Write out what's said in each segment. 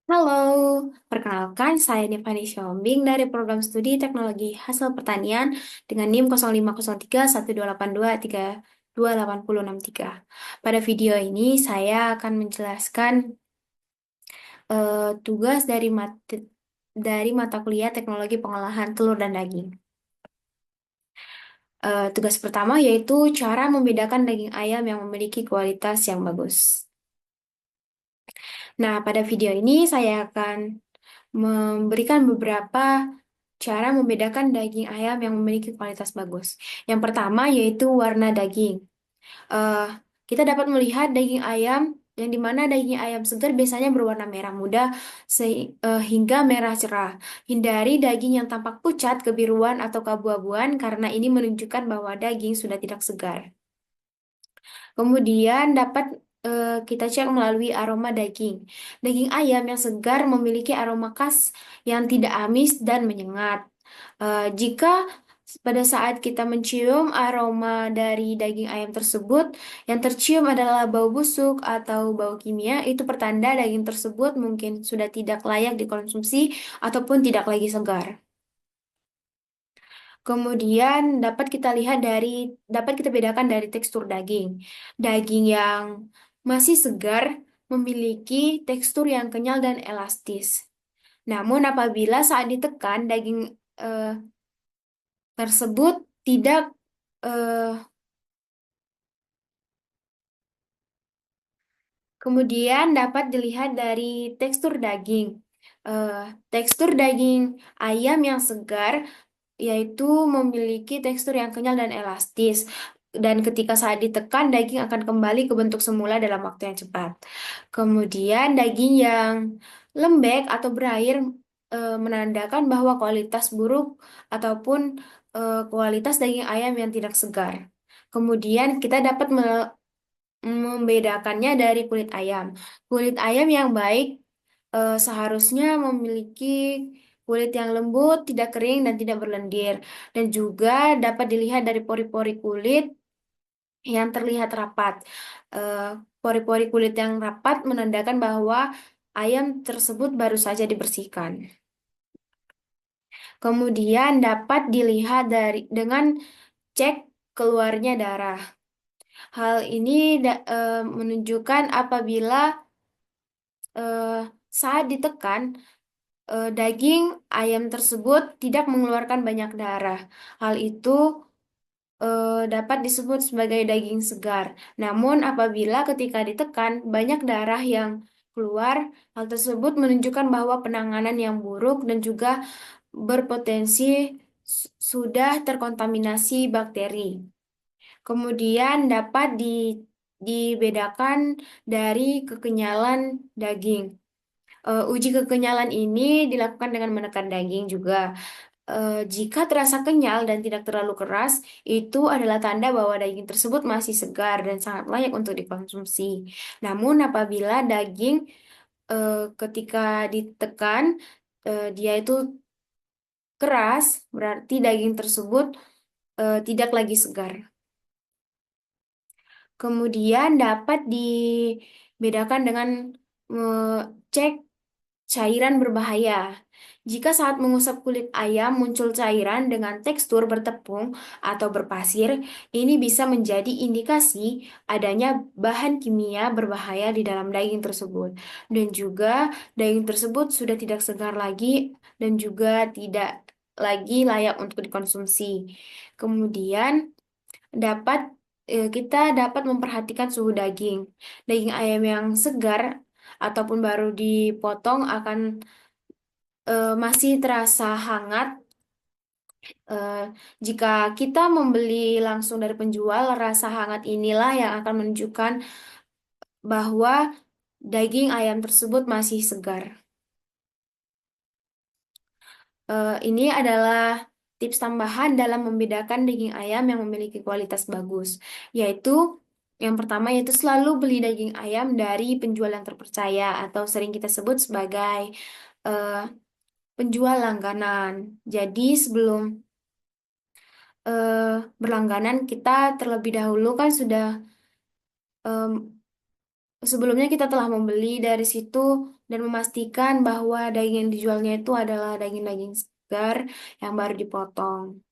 Halo, perkenalkan saya Nifani Siombing dari program studi Teknologi Hasil Pertanian dengan NIM 050312823063. Pada video ini saya akan menjelaskan tugas dari mata kuliah Teknologi Pengolahan Telur dan Daging. Tugas pertama yaitu cara membedakan daging ayam yang memiliki kualitas yang bagus. Nah, pada video ini saya akan memberikan beberapa cara membedakan daging ayam yang memiliki kualitas bagus. Yang pertama yaitu warna daging. Eh, kita dapat melihat daging ayam yang dimana daging ayam segar biasanya berwarna merah muda hingga merah cerah. Hindari daging yang tampak pucat, kebiruan, atau keabu-abuan karena ini menunjukkan bahwa daging sudah tidak segar. Kemudian dapat kita cek melalui aroma daging. Daging ayam yang segar memiliki aroma khas yang tidak amis dan menyengat. Jika pada saat kita mencium aroma dari daging ayam tersebut, yang tercium adalah bau busuk atau bau kimia, itu pertanda daging tersebut mungkin sudah tidak layak dikonsumsi ataupun tidak lagi segar. Kemudian dapat kita bedakan dari tekstur daging. Daging yang masih segar memiliki tekstur yang kenyal dan elastis. Namun apabila saat ditekan daging eh, tersebut tidak eh, kemudian dapat dilihat dari tekstur daging. Eh, Tekstur daging ayam yang segar yaitu memiliki tekstur yang kenyal dan elastis. Dan ketika saat ditekan, daging akan kembali ke bentuk semula dalam waktu yang cepat. Kemudian daging yang lembek atau berair menandakan bahwa kualitas buruk ataupun kualitas daging ayam yang tidak segar. Kemudian kita dapat membedakannya dari kulit ayam. Kulit ayam yang baik seharusnya memiliki kulit yang lembut, tidak kering, dan tidak berlendir. Dan juga dapat dilihat dari pori-pori kulit yang terlihat rapat. Eh, Pori-pori kulit yang rapat menandakan bahwa ayam tersebut baru saja dibersihkan. Kemudian dapat dilihat dengan cek keluarnya darah. Hal ini menunjukkan apabila eh, saat ditekan daging ayam tersebut tidak mengeluarkan banyak darah. Hal itu dapat disebut sebagai daging segar. Namun apabila ketika ditekan banyak darah yang keluar, hal tersebut menunjukkan bahwa penanganan yang buruk dan juga berpotensi sudah terkontaminasi bakteri. Kemudian dibedakan dari kekenyalan daging. Uji kekenyalan ini dilakukan dengan menekan daging juga. Jika terasa kenyal dan tidak terlalu keras, itu adalah tanda bahwa daging tersebut masih segar dan sangat layak untuk dikonsumsi. Namun apabila daging ketika ditekan dia itu keras, berarti daging tersebut tidak lagi segar. Kemudian dapat dibedakan dengan cek cairan berbahaya. Jika saat mengusap kulit ayam muncul cairan dengan tekstur bertepung atau berpasir, ini bisa menjadi indikasi adanya bahan kimia berbahaya di dalam daging tersebut. Dan juga daging tersebut sudah tidak segar lagi dan juga tidak lagi layak untuk dikonsumsi. Kemudian dapat kita dapat memperhatikan suhu daging. Daging ayam yang segar ataupun baru dipotong akan masih terasa hangat. Eh, Jika kita membeli langsung dari penjual, rasa hangat inilah yang akan menunjukkan bahwa daging ayam tersebut masih segar. Ini adalah tips tambahan dalam membedakan daging ayam yang memiliki kualitas bagus, yaitu yang pertama yaitu selalu beli daging ayam dari penjual yang terpercaya atau sering kita sebut sebagai eh, penjual langganan. Jadi sebelum berlangganan kita terlebih dahulu kan sudah Sebelumnya kita telah membeli dari situ dan memastikan bahwa daging yang dijualnya itu adalah daging-daging segar yang baru dipotong.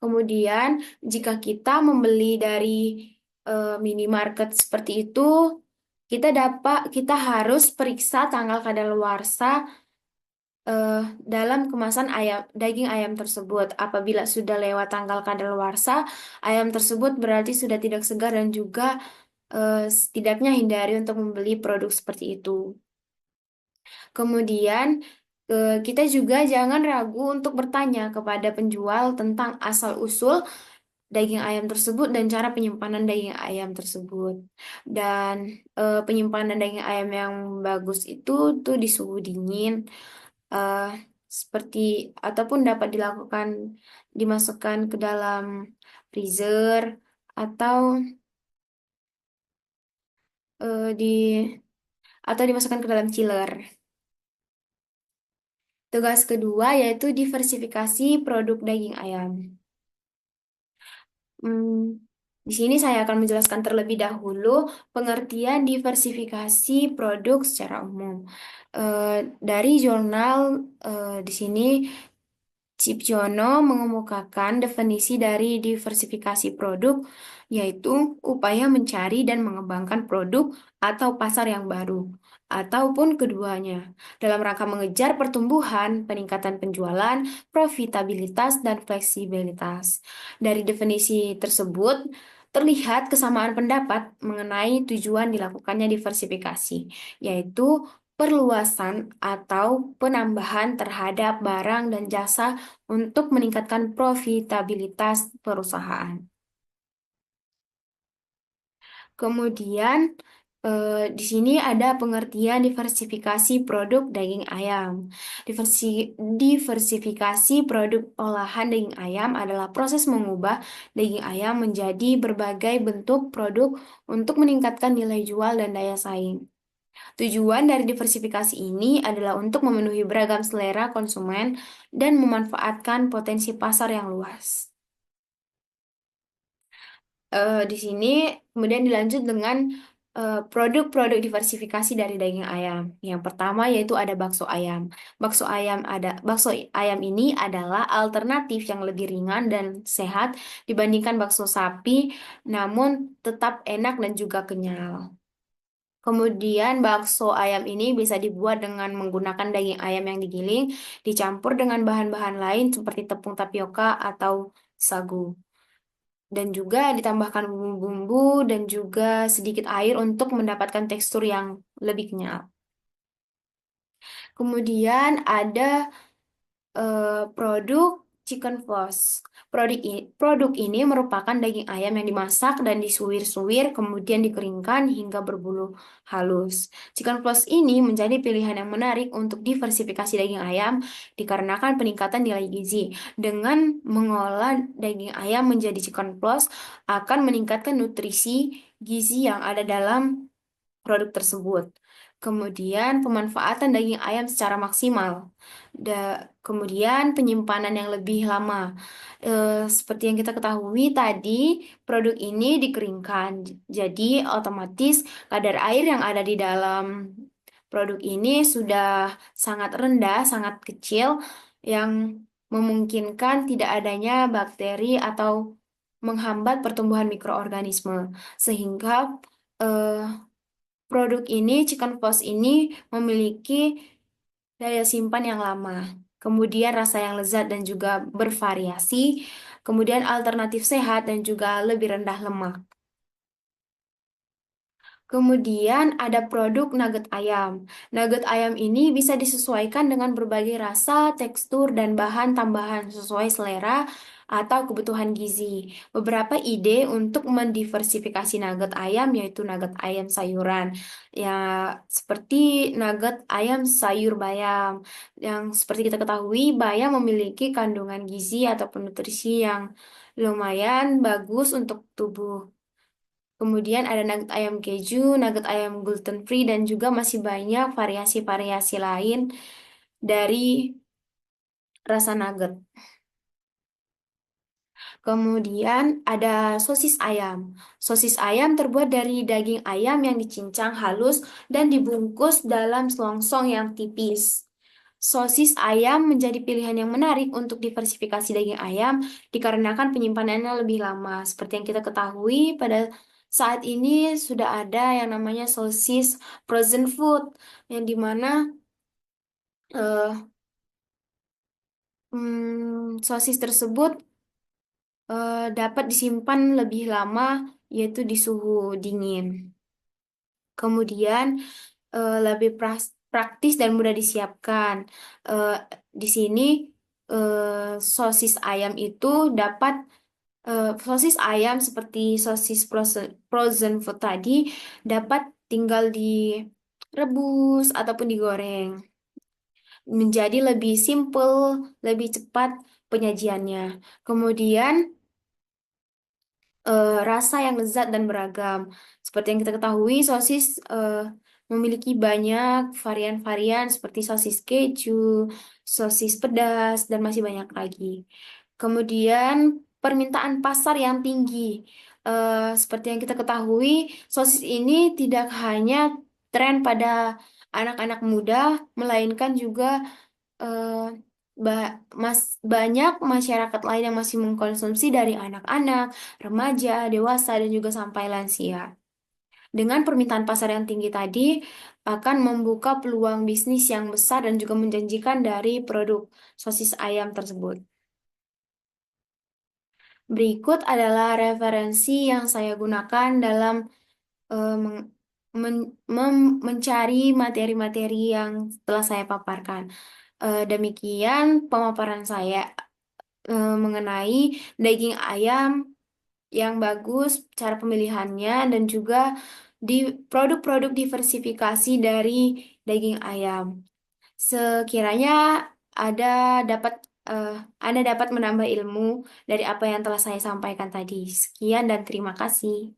Kemudian, jika kita membeli dari minimarket seperti itu, kita harus periksa tanggal kadaluarsa eh, dalam kemasan daging ayam tersebut. Apabila sudah lewat tanggal kadaluarsa, ayam tersebut berarti sudah tidak segar dan juga setidaknya hindari untuk membeli produk seperti itu. Kemudian, kita juga jangan ragu untuk bertanya kepada penjual tentang asal-usul daging ayam tersebut dan cara penyimpanan daging ayam tersebut. Dan penyimpanan daging ayam yang bagus itu tuh di suhu dingin, eh, seperti ataupun dapat dimasukkan ke dalam freezer atau eh, di atau dimasukkan ke dalam chiller. Tugas kedua yaitu diversifikasi produk daging ayam. Hmm, di sini saya akan menjelaskan terlebih dahulu pengertian diversifikasi produk secara umum. Eh, dari jurnal di sini Cipjono mengemukakan definisi dari diversifikasi produk, yaitu upaya mencari dan mengembangkan produk atau pasar yang baru, ataupun keduanya, dalam rangka mengejar pertumbuhan, peningkatan penjualan, profitabilitas, dan fleksibilitas. Dari definisi tersebut, terlihat kesamaan pendapat mengenai tujuan dilakukannya diversifikasi, yaitu perluasan atau penambahan terhadap barang dan jasa untuk meningkatkan profitabilitas perusahaan. Kemudian, di sini ada pengertian diversifikasi produk daging ayam. Diversifikasi produk olahan daging ayam adalah proses mengubah daging ayam menjadi berbagai bentuk produk untuk meningkatkan nilai jual dan daya saing. Tujuan dari diversifikasi ini adalah untuk memenuhi beragam selera konsumen dan memanfaatkan potensi pasar yang luas. Di sini kemudian dilanjut dengan produk-produk diversifikasi dari daging ayam. Yang pertama yaitu ada bakso ayam. Bakso ayam ini adalah alternatif yang lebih ringan dan sehat dibandingkan bakso sapi, namun tetap enak dan juga kenyal. Kemudian bakso ayam ini bisa dibuat dengan menggunakan daging ayam yang digiling, dicampur dengan bahan-bahan lain seperti tepung tapioka atau sagu. Dan juga ditambahkan bumbu-bumbu dan juga sedikit air untuk mendapatkan tekstur yang lebih kenyal. Kemudian ada produk chicken floss. Produk ini merupakan daging ayam yang dimasak dan disuwir-suwir, kemudian dikeringkan hingga berbulu halus. Chicken floss ini menjadi pilihan yang menarik untuk diversifikasi daging ayam dikarenakan peningkatan nilai gizi. Dengan mengolah daging ayam menjadi chicken floss akan meningkatkan nutrisi gizi yang ada dalam produk tersebut. Kemudian pemanfaatan daging ayam secara maksimal. Kemudian penyimpanan yang lebih lama. Seperti yang kita ketahui tadi, produk ini dikeringkan. Jadi otomatis kadar air yang ada di dalam produk ini sudah sangat rendah, sangat kecil, yang memungkinkan tidak adanya bakteri atau menghambat pertumbuhan mikroorganisme. Sehingga eh, produk ini, chicken floss ini memiliki daya simpan yang lama, kemudian rasa yang lezat dan juga bervariasi, kemudian alternatif sehat dan juga lebih rendah lemak. Kemudian ada produk nugget ayam. Nugget ayam ini bisa disesuaikan dengan berbagai rasa, tekstur, dan bahan tambahan sesuai selera atau kebutuhan gizi. Beberapa ide untuk mendiversifikasi nugget ayam yaitu nugget ayam sayuran. Ya, seperti nugget ayam sayur bayam. Yang seperti kita ketahui, bayam memiliki kandungan gizi ataupun nutrisi yang lumayan bagus untuk tubuh. Kemudian ada nugget ayam keju, nugget ayam gluten free, dan juga masih banyak variasi-variasi lain dari rasa nugget. Kemudian ada sosis ayam. Sosis ayam terbuat dari daging ayam yang dicincang halus dan dibungkus dalam selongsong yang tipis. Sosis ayam menjadi pilihan yang menarik untuk diversifikasi daging ayam dikarenakan penyimpanannya lebih lama. Seperti yang kita ketahui, pada saat ini sudah ada yang namanya sosis frozen food, yang dimana sosis tersebut dapat disimpan lebih lama, yaitu di suhu dingin. Kemudian lebih praktis dan mudah disiapkan. Eh, di sini sosis ayam itu dapat sosis ayam seperti sosis frozen food tadi dapat tinggal direbus ataupun digoreng menjadi lebih simple, lebih cepat penyajiannya. Kemudian rasa yang lezat dan beragam. Seperti yang kita ketahui, sosis memiliki banyak varian-varian seperti sosis keju, sosis pedas, dan masih banyak lagi. Kemudian permintaan pasar yang tinggi. Seperti yang kita ketahui, sosis ini tidak hanya tren pada anak-anak muda, melainkan juga eh, banyak masyarakat lain yang masih mengkonsumsi dari anak-anak, remaja, dewasa, dan juga sampai lansia. Dengan permintaan pasar yang tinggi tadi, akan membuka peluang bisnis yang besar dan juga menjanjikan dari produk sosis ayam tersebut. Berikut adalah referensi yang saya gunakan dalam meng- mencari materi-materi yang telah saya paparkan. Demikian pemaparan saya mengenai daging ayam yang bagus, cara pemilihannya, dan juga di produk-produk diversifikasi dari daging ayam. Sekiranya ada dapat eh, Anda dapat menambah ilmu dari apa yang telah saya sampaikan tadi. Sekian dan terima kasih.